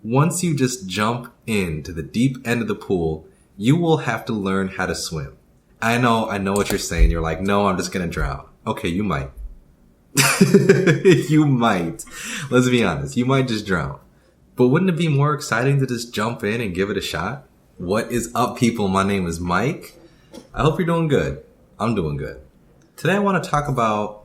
Once you just jump into the deep end of the pool, you will have to learn how to swim. I know what you're saying. You're like, no, I'm just going to drown. Okay, you might. You might. Let's be honest. You might just drown. But wouldn't it be more exciting to just jump in and give it a shot? What is up, people? My name is Mike. I hope you're doing good. I'm doing good. Today I want to talk about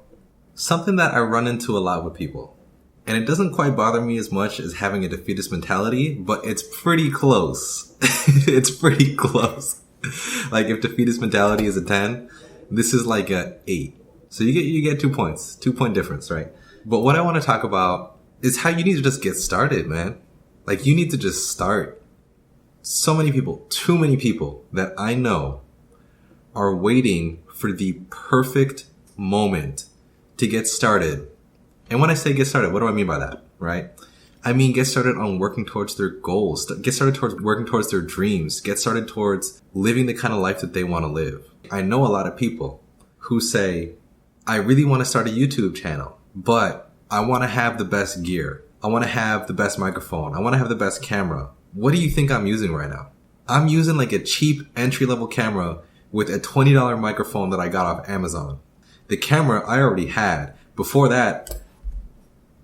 something that I run into a lot with people. And it doesn't quite bother me as much as having a defeatist mentality, but it's pretty close. It's pretty close. Like if defeatist mentality is a 10, this is like a 8. So you get 2 points, 2-point difference, right? But what I want to talk about is how you need to just get started, man. Like you need to just start. So many people, too many people that I know are waiting for the perfect moment to get started. And when I say get started, what do I mean by that, right? I mean, get started on working towards their goals, get started towards working towards their dreams, get started towards living the kind of life that they want to live. I know a lot of people who say, I really want to start a YouTube channel, but I want to have the best gear. I want to have the best microphone. I want to have the best camera. What do you think I'm using right now? I'm using like a cheap entry-level camera with a $20 microphone that I got off Amazon. The camera I already had. Before that,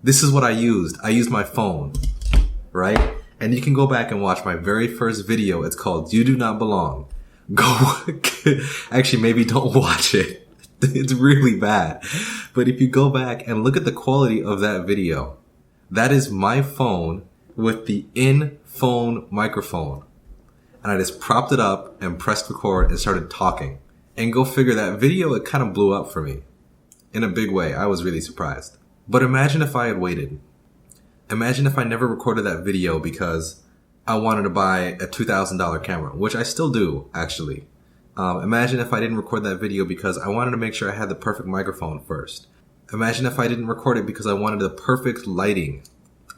this is what I used. I used my phone, right? And you can go back and watch my very first video. It's called You Do Not Belong. Go, actually, maybe don't watch it. It's really bad. But if you go back and look at the quality of that video, that is my phone with the in-phone microphone. And I just propped it up and pressed record and started talking. And go figure, that video, it kind of blew up for me. In a big way. I was really surprised. But imagine if I had waited. Imagine if I never recorded that video because I wanted to buy a $2,000 camera, which I still do, actually. Imagine if I didn't record that video because I wanted to make sure I had the perfect microphone first. Imagine if I didn't record it because I wanted the perfect lighting.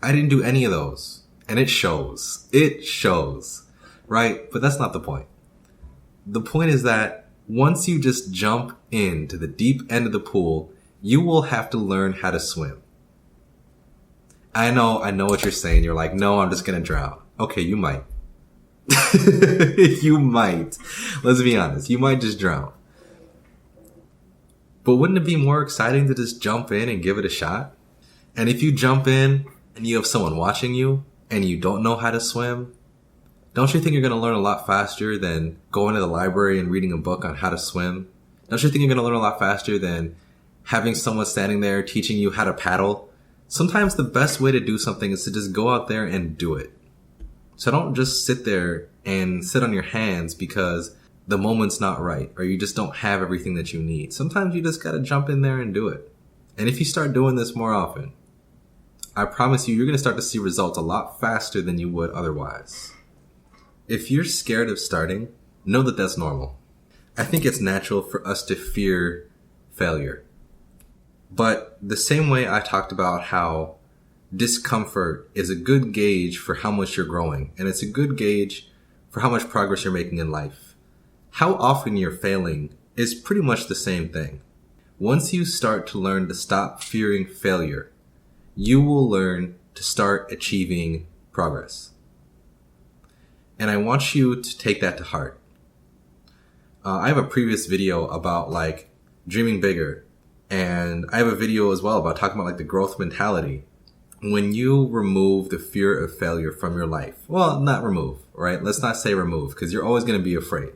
I didn't do any of those. And it shows. It shows. Right? But that's not the point. The point is that once you just jump into the deep end of the pool, you will have to learn how to swim. I know what you're saying. You're like, no, I'm just going to drown. Okay, you might. You might. Let's be honest. You might just drown. But wouldn't it be more exciting to just jump in and give it a shot? And if you jump in and you have someone watching you and you don't know how to swim, don't you think you're going to learn a lot faster than going to the library and reading a book on how to swim? Don't you think you're going to learn a lot faster than having someone standing there teaching you how to paddle? Sometimes the best way to do something is to just go out there and do it. So don't just sit there and sit on your hands because the moment's not right or you just don't have everything that you need. Sometimes you just got to jump in there and do it. And if you start doing this more often, I promise you're going to start to see results a lot faster than you would otherwise. If you're scared of starting, know that that's normal. I think it's natural for us to fear failure. But the same way I talked about how discomfort is a good gauge for how much you're growing, and it's a good gauge for how much progress you're making in life, how often you're failing is pretty much the same thing. Once you start to learn to stop fearing failure, you will learn to start achieving progress. And I want you to take that to heart. I have a previous video about like dreaming bigger. And I have a video as well about talking about like the growth mentality. When you remove the fear of failure from your life, well, not remove, right? Let's not say remove because you're always going to be afraid.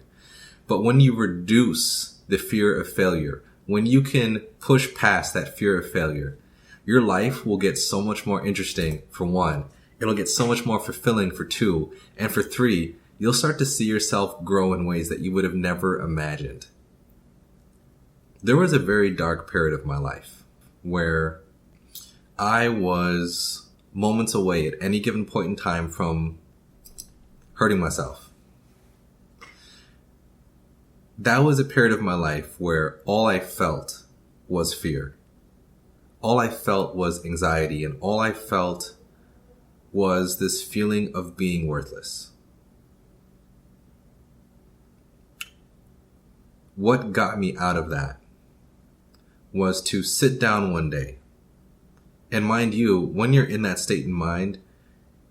But when you reduce the fear of failure, when you can push past that fear of failure, your life will get so much more interesting for one. It'll get so much more fulfilling for two. And for three, you'll start to see yourself grow in ways that you would have never imagined. There was a very dark period of my life where I was moments away at any given point in time from hurting myself. That was a period of my life where all I felt was fear. All I felt was anxiety, and all I felt was this feeling of being worthless. What got me out of that was to sit down one day. And mind you, when you're in that state in mind,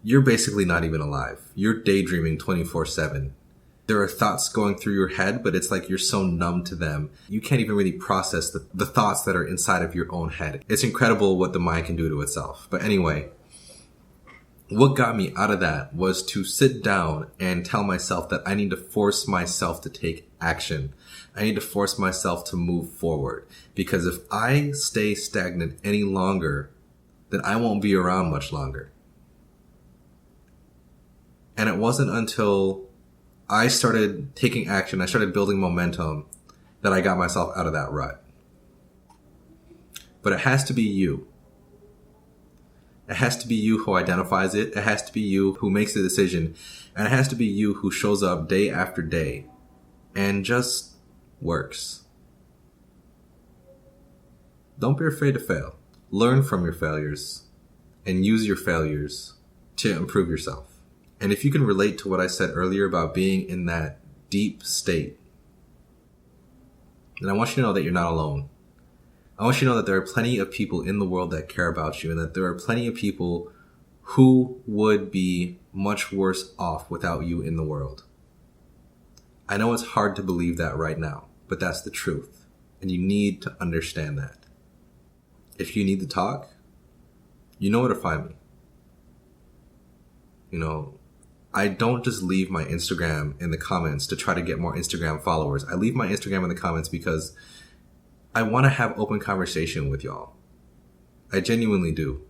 you're basically not even alive. You're daydreaming 24/7. There are thoughts going through your head, but it's like you're so numb to them. You can't even really process the thoughts that are inside of your own head. It's incredible what the mind can do to itself. But anyway, what got me out of that was to sit down and tell myself that I need to force myself to take action. I need to force myself to move forward. Because if I stay stagnant any longer, then I won't be around much longer. And it wasn't until I started taking action, I started building momentum, that I got myself out of that rut. But it has to be you. It has to be you who identifies it. It has to be you who makes the decision. And it has to be you who shows up day after day and just works. Don't be afraid to fail. Learn from your failures and use your failures to improve yourself. And if you can relate to what I said earlier about being in that deep state, then I want you to know that you're not alone. I want you to know that there are plenty of people in the world that care about you, and that there are plenty of people who would be much worse off without you in the world. I know it's hard to believe that right now, but that's the truth. And you need to understand that. If you need to talk, you know where to find me. You know, I don't just leave my Instagram in the comments to try to get more Instagram followers. I leave my Instagram in the comments because I want to have open conversation with y'all. I genuinely do.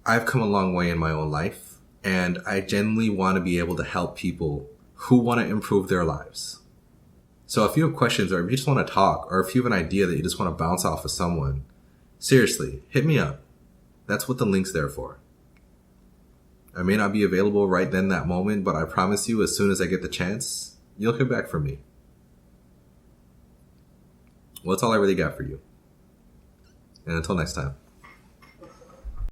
I've come a long way in my own life, and I genuinely want to be able to help people who want to improve their lives. So if you have questions, or if you just want to talk, or if you have an idea that you just want to bounce off of someone, seriously, hit me up. That's what the link's there for. I may not be available right then that moment, but I promise you, as soon as I get the chance, you'll hear back from me. Well, that's all I really got for you. And until next time.